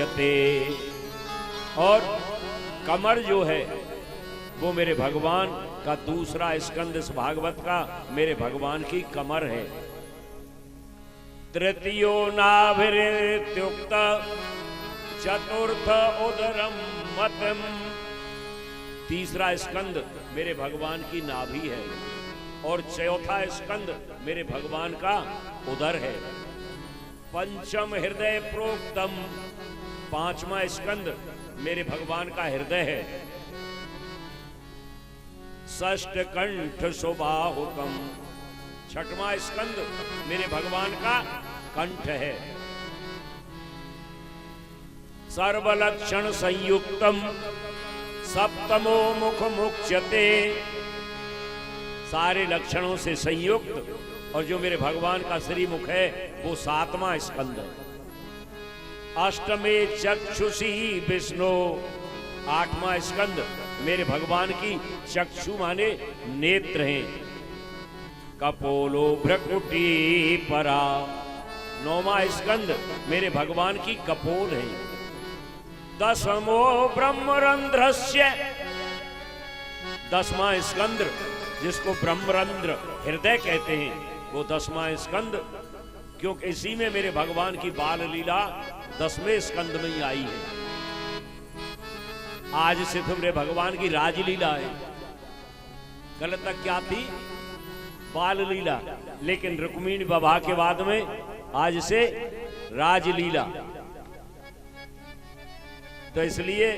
मुच्यते। और कमर जो है वो मेरे भगवान का दूसरा स्कंद इस भागवत का मेरे भगवान की कमर है। तृतीयो नाभिरुक्त चतुर्थ उदरम मतम। तीसरा स्कंद मेरे भगवान की नाभि है और चौथा स्कंद मेरे भगवान का उदर है। पंचम हृदय प्रोक्तम। पांचवा स्कंद मेरे भगवान का हृदय है। षष्ठ कंठ सुबाहुकम। छठवां स्कंद मेरे भगवान का कंठ है। सर्वलक्षण संयुक्तम सप्तमो मुख मुच्यते। सारे लक्षणों से संयुक्त और जो मेरे भगवान का श्रीमुख है वो सातवां स्कंद है। अष्टमे चक्षुषी विष्णु। आठवां स्कंद मेरे भगवान की चक्षु माने नेत्र हैं। कपोलो भ्रकुटी परा। नौवां स्कंद मेरे भगवान की कपोल है। दसमो ब्रह्मरंध्रस्य। दसवां स्कंद जिसको ब्रह्मरंध्र हृदय कहते हैं वो दसवां स्कंद, क्योंकि इसी में मेरे भगवान की बाल लीला 10वें स्कंद में ही आई है। आज से तो मेरे भगवान की राजलीला है। कल तक क्या थी? बाल लीला। लेकिन रुक्मिणी विवाह के बाद में आज से राजलीला। तो इसलिए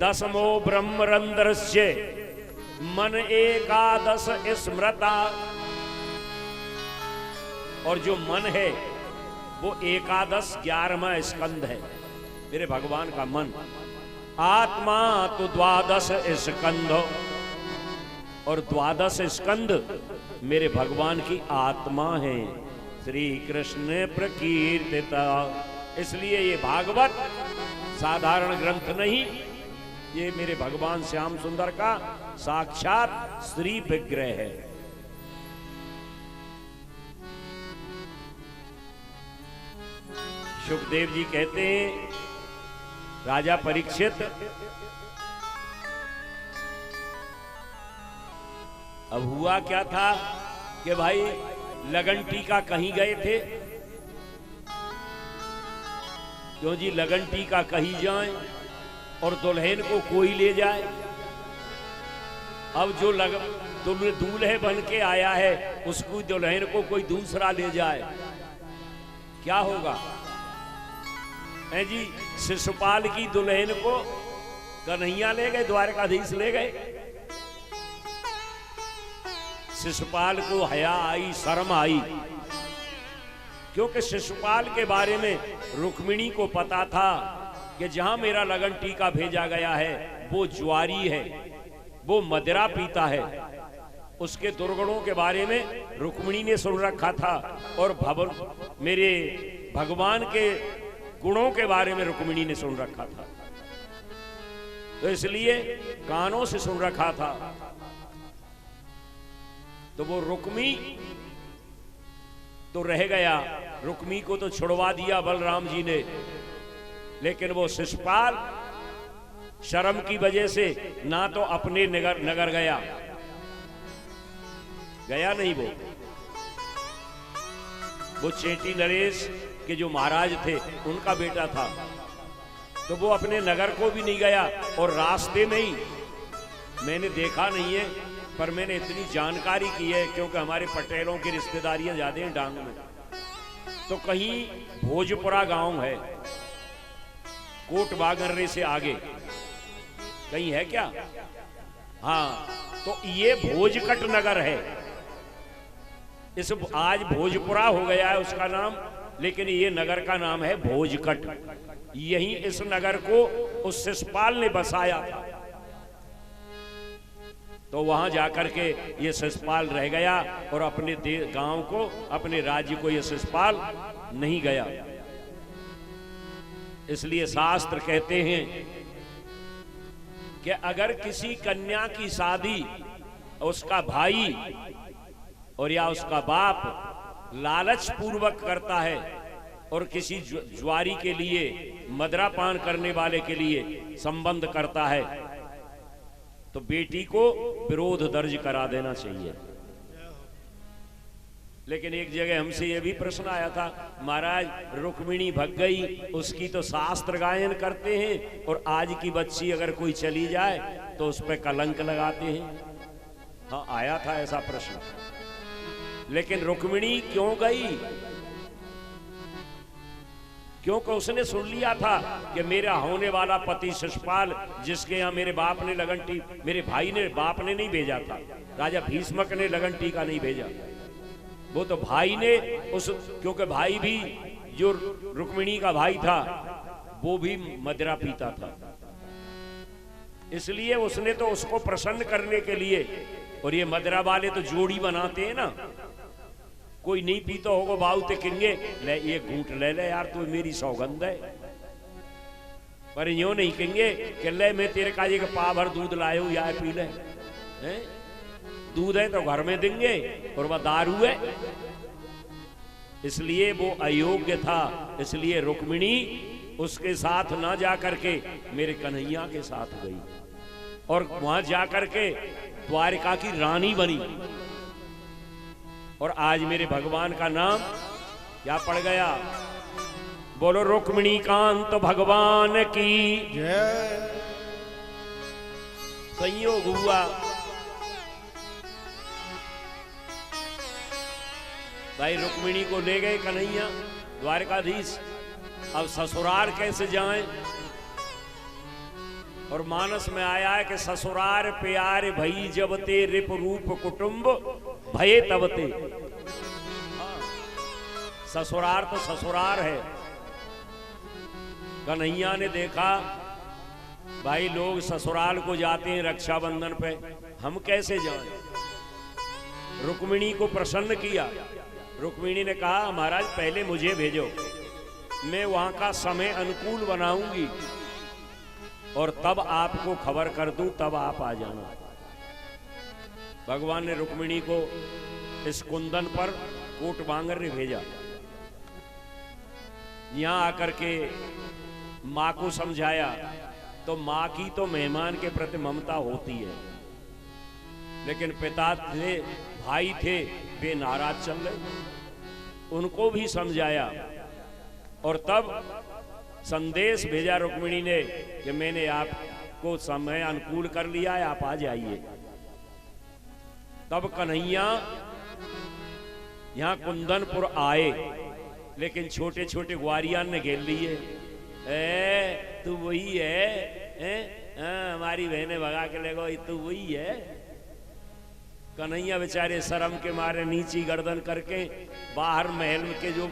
दसमो ब्रह्मरंध्रस्य मन एकादश स्मृता। और जो मन है वो एकादश 11वां स्कंद है मेरे भगवान का मन। आत्मा तो 12 स्कंद और 12 स्कंद मेरे भगवान की आत्मा है। श्री कृष्ण प्रकीर्तिता। इसलिए ये भागवत साधारण ग्रंथ नहीं, ये मेरे भगवान श्याम सुंदर का साक्षात श्री विग्रह है। सुखदेव जी कहते हैं राजा परीक्षित, अब हुआ क्या था कि भाई लगन टीका कहीं गए थे। क्यों जी? लगन टीका कहीं जाए और दुल्हन को कोई ले जाए। अब जो दूल्हे बन के आया है उसको दुल्हन को कोई दूसरा ले जाए, क्या होगा? है जी, शिशुपाल की दुल्हन को कन्हैया ले गए, द्वारकाधीश ले गए। शिशुपाल को हया आई, शर्म आई, क्योंकि शिशुपाल के बारे में रुक्मिणी को पता था कि जहां मेरा लगन टीका भेजा गया है वो ज्वारी है, वो मदिरा पीता है। उसके दुर्गुणों के बारे में रुक्मिणी ने सुन रखा था और मेरे भगवान के गुणों के बारे में रुक्मिणी ने सुन रखा था। तो इसलिए कानों से सुन रखा था। तो वो रुक्मी तो रह गया, रुक्मी को तो छुड़वा दिया बलराम जी ने, लेकिन वो शिशुपाल शर्म की वजह से ना तो अपने नगर गया नहीं। वो चेटी नरेश के जो महाराज थे उनका बेटा था, तो वो अपने नगर को भी नहीं गया। और रास्ते में ही, मैंने देखा नहीं है पर मैंने इतनी जानकारी की है क्योंकि हमारे पटेलों की रिश्तेदारियां ज्यादा हैं डांग में, तो कहीं भोजपुरा गांव है, कोट बागर्रे से आगे कहीं है क्या? हाँ, तो ये भोजकट नगर है। इस आज भोजपुरा हो गया है उसका नाम, लेकिन ये नगर का नाम है भोजकट। यही इस नगर को उस शिशुपाल ने बसाया था। तो वहां जाकर के ये शिशुपाल रह गया और अपने गांव को, अपने राज्य को ये शिशुपाल नहीं गया। इसलिए शास्त्र कहते हैं कि अगर किसी कन्या की शादी उसका भाई और या उसका बाप लालच पूर्वक करता है और किसी ज्वारी के लिए, मदरा पान करने वाले के लिए संबंध करता है तो बेटी को विरोध दर्ज करा देना चाहिए। लेकिन एक जगह हमसे यह भी प्रश्न आया था, महाराज रुक्मिणी भग गई, उसकी तो शास्त्र गायन करते हैं और आज की बच्ची अगर कोई चली जाए तो उस पर कलंक लगाते हैं। हाँ, आया था ऐसा प्रश्न। लेकिन रुक्मिणी क्यों गई? क्योंकि उसने सुन लिया था कि मेरा होने वाला पति शिशुपाल, जिसके यहाँ मेरे बाप ने लगन टीका, मेरे भाई ने, बाप ने नहीं भेजा था, राजा भीष्मक ने लगन टीका नहीं भेजा, वो तो भाई ने क्योंकि भाई भी जो रुक्मिणी का भाई था वो भी मदिरा पीता था, इसलिए उसने तो उसको प्रसन्न करने के लिए, और ये मदिरा वाले तो जोड़ी बनाते हैं ना, कोई नहीं पीता होगा बाऊ ते किंगे ले ये घूंट ले ले यार, तू मेरी सौगंध है, पर यूं नहीं कहेंगे कि ले मैं तेरे काजे का पा भर दूध लायो या पी ले, दूध है तो घर में देंगे और वह दारू है, इसलिए वो अयोग्य था। इसलिए रुक्मिणी उसके साथ ना जा करके मेरे कन्हैया के साथ गई और वहां जा करके द्वारिका की रानी बनी, और आज मेरे भगवान का नाम क्या पड़ गया? बोलो रुक्मिणी कांत भगवान की जय। संयोग हुआ भाई, रुक्मिणी को ले गए कन्हैया द्वारकाधीश। अब ससुराल कैसे जाएं? और मानस में आया है कि ससुरार प्यार भई जब ते रिप रूप कुटुंब भये तब ते। ससुरार तो ससुरार है। कन्हैया ने देखा भाई लोग ससुराल को जाते हैं रक्षाबंधन पे, हम कैसे जाएं? रुक्मिणी को प्रसन्न किया। रुक्मिणी ने कहा महाराज पहले मुझे भेजो, मैं वहां का समय अनुकूल बनाऊंगी और तब आपको खबर कर दूं, तब आप आ जाना। भगवान ने रुक्मिणी को इस कुंदन पर कोट बांगर ने भेजा। यहां आकर के मां को समझाया तो मां की तो मेहमान के प्रति ममता होती है, लेकिन पिता थे, भाई थे, वे नाराज चल रहे, उनको भी समझाया और तब संदेश भेजा रुक्मिणी ने कि मैंने आपको समय अनुकूल कर लिया है, आप आ जाइए। तब कन्हैया यहां कुंदनपुर आए, लेकिन छोटे छोटे ग्वारियान ने घेर लिए। तू वही है, हमारी बहनें भगा के ले गई, तू वही है। कन्हैया बेचारे शर्म के मारे नीची गर्दन करके बाहर महल के जो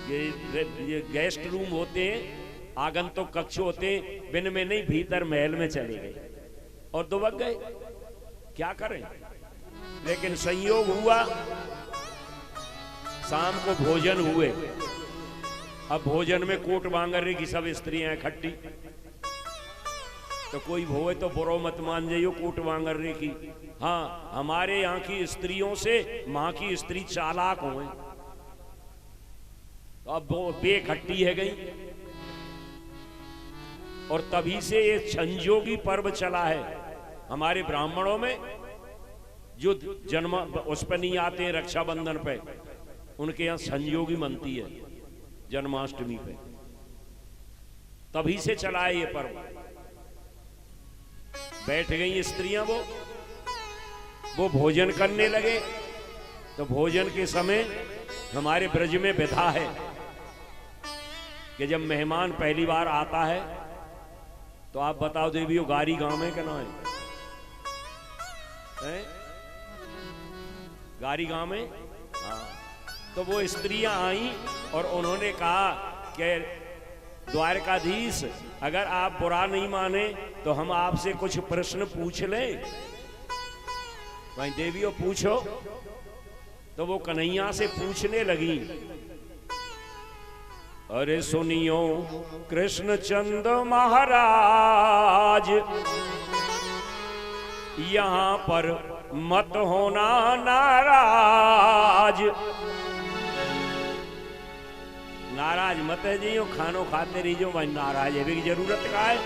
ये गेस्ट रूम होते हैं, आगंतुक कक्ष होते हैं, बिन में नहीं भीतर महल में चले गए और दुबक गए। क्या करें? लेकिन संयोग हुआ शाम को भोजन हुए। अब भोजन में कोट बांगरे की सब स्त्रियां इकट्ठी, तो कोई भोए तो बुरो मत मान जाइयो कोट बांगरे की। हाँ, हमारे यहाँ की स्त्रियों से मां की स्त्री चालाक हुए। अब वो बेखट्टी है गई, और तभी से ये संजोगी पर्व चला है हमारे ब्राह्मणों में। जो जन्म उस पर नहीं आते हैं रक्षाबंधन पे, उनके यहाँ संजोगी मनती है जन्माष्टमी पे, तभी से चला है ये पर्व। बैठ गई स्त्रियां, वो भोजन करने लगे। तो भोजन के समय हमारे ब्रज में विधा है कि जब मेहमान पहली बार आता है तो आप बताओ देवी वो गारी गांव में क्या ना है? गारी गांव में। हाँ, तो वो स्त्रियां आई और उन्होंने कहा कि द्वारकाधीश अगर आप बुरा नहीं माने तो हम आपसे कुछ प्रश्न पूछ लें। भाई देवियों पूछो। तो वो कन्हैया से पूछने लगी, अरे सुनियो कृष्णचंद महाराज, यहां पर मत होना नाराज, नाराज मत है जी, खानो खाते रहिए भाई, नाराज है भी जरूरत का है।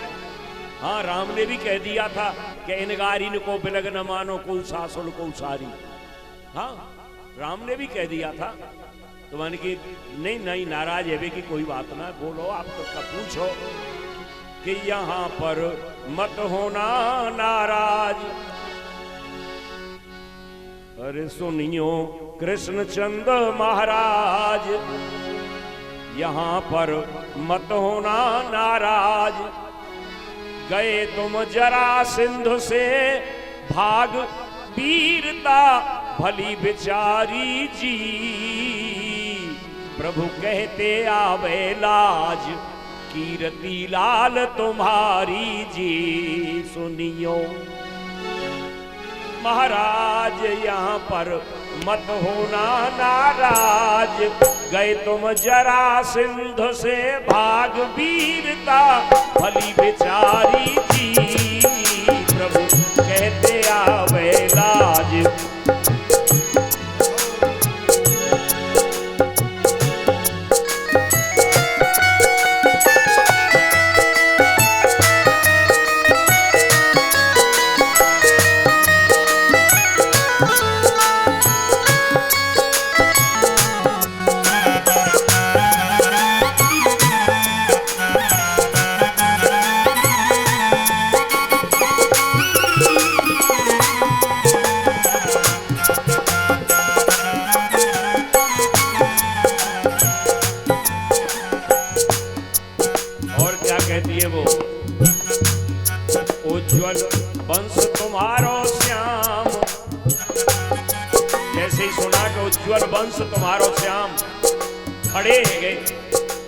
हाँ, राम ने भी कह दिया था कि इनगारिन को बिलग न मानो को सासुल को सारी। हाँ, राम ने भी कह दिया था। तो मान की नहीं नहीं नाराज है भी की कोई बात ना, बोलो आप तो पूछो कि यहाँ पर मत होना नाराज। अरे सुनियो कृष्णचंद महाराज, यहाँ पर मत होना नाराज। गए तुम जरासंध से भाग वीरता भली बिचारी जी। प्रभु कहते आवे लाज कीर्ति लाल तुम्हारी जी। सुनियो महाराज यहाँ पर मत होना नाराज। गए तुम जरासंध से भाग वीरता भली बेचारी जी। प्रभु कहते आवे लाज। उज्ज्वल वंश तुम्हारो श्याम। जैसे ही सुना कि उज्ज्वल वंश तुम्हारो श्याम, खड़े हैं गए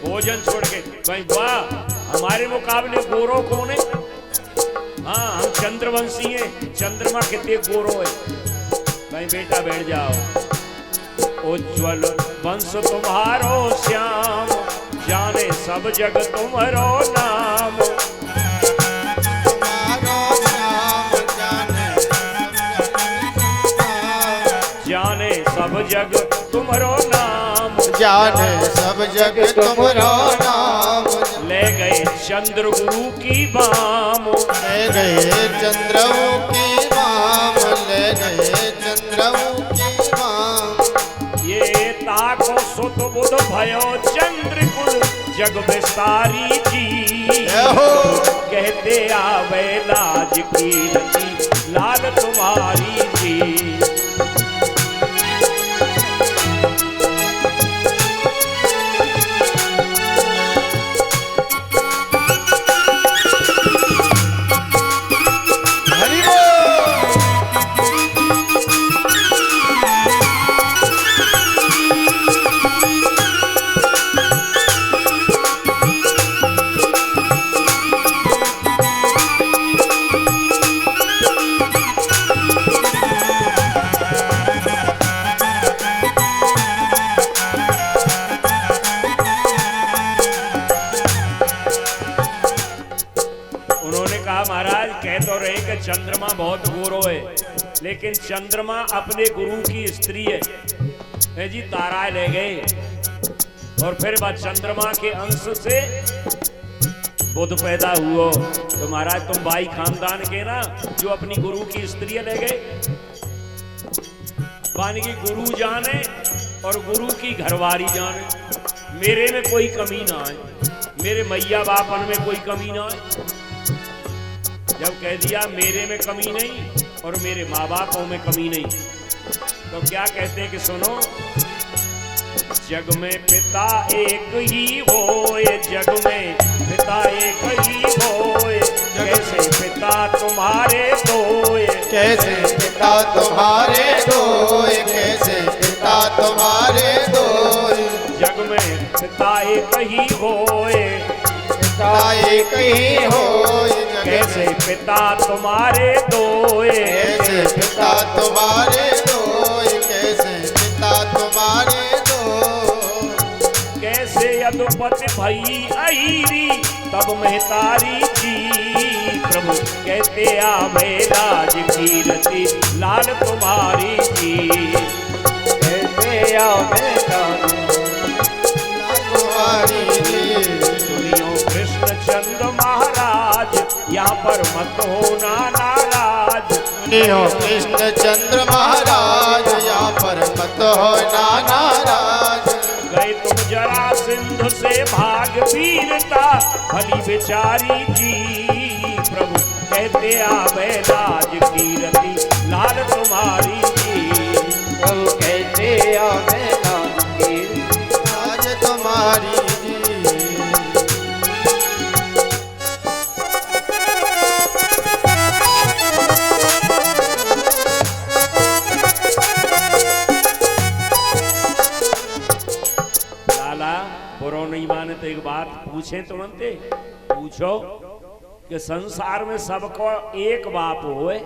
भोजन छोड़ के। कहीं वाह, हमारे मुकाबले गोरो कौन है? हाँ, हम चंद्रवंशी हैं, चंद्रमा कितने गोरो है। कहीं बेटा बैठ जाओ। उज्ज्वल वंश तुम्हारो श्याम, जाने सब जग तुम्हारो नाम। जाने सब जग तुम्हारो नाम। जाने सब जग तुम्हारो नाम। ले गए चंद्र गुरु की बाम। ले गए चंद्रऊ की बाम। ले गए चंद्रऊ की बाम। ये ताको सुत बुध भयो चंद्र कुल जग विस्तारी जी। कहते आवे लाज कीर्ति लाल तुम्हारी जी। महाराज कह तो रहे कि चंद्रमा बहुत गोरो है, लेकिन चंद्रमा अपने गुरु की स्त्री है जी। ताराएं ले गए और फिर बाद चंद्रमा के अंश से बुध पैदा हुआ। तो महाराज तुम भाई खानदान के ना, जो अपनी गुरु की स्त्री ले गए। पानी की गुरु जाने और गुरु की घरवारी जाने। मेरे में कोई कमी ना आए, मेरे मैया बापन में कोई कमी ना आए। जब कह दिया मेरे में कमी नहीं और मेरे माँ बापों में कमी नहीं, तो क्या कहते हैं कि सुनो, जग में पिता एक ही होए। जग में पिता एक ही होए। कैसे पिता तुम्हारे दोए। कैसे पिता तुम्हारे दोए। कैसे पिता तुम्हारे दोए। जग में पिता एक ही होए। पिता एक ही होए। कैसे पिता तुम्हारे दोए। कैसे पिता तुम्हारे दोए। कैसे पिता तुम्हारे दोए। कैसे यदुपति भई अहिरी तब महतारी जी। प्रभु कहते आवे लाज कीर्ति लाल तुम्हारी जी। कहते आवे लाज तुम्हारी जी। सुनियो कृष्णचंद्र महाराज यहाँ पर मत होना नाराज। सुनियो कृष्णचंद्र महाराज यहाँ पर मत होना नाराज। गए तुम जरा सिंधु से भाग वीरता भली बेचारी जी। प्रभु कहते आवे लाज कीरति लाल तुम्हारी जी। प्रभु कहते आवे लाज कीरति लाज तुम्हारी जी। लाला बुरो नहीं माने तो एक बात पूछे तुरंते पूछो कि संसार में सबको एक बाप होए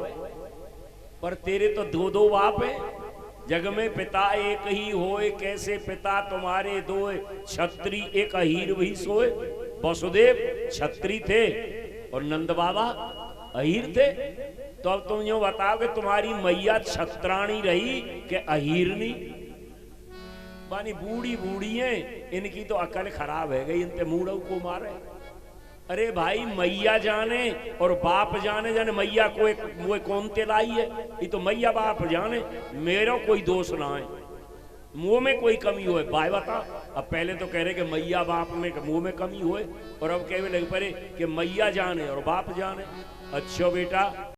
पर तेरे तो दो दो बाप है। जग में पिता एक ही होए कैसे पिता तुम्हारे दो। छत्री एक अहीर भी सोए। वसुदेव छत्री थे और नंद बाबा अहीर थे। तो अब तुम यूं बताओ कि तुम्हारी मैया छत्राणी रही कि अहीरनी। बानी बूढ़ी बूढ़ी है इनकी तो अकल खराब है गई। इनते मूढ़ों को मारे। अरे भाई मैया जाने और बाप जाने जाने मैया को एक वो कौन तेलाई है। ये तो मैया बाप जाने मेरा कोई दोष ना है। मुंह में कोई कमी होए भाई बता। अब पहले तो कह रहे कि मैया बाप में मुंह में कमी होए और अब कहने लगे पड़े कि मैया जाने और बाप जाने। अच्छा बेटा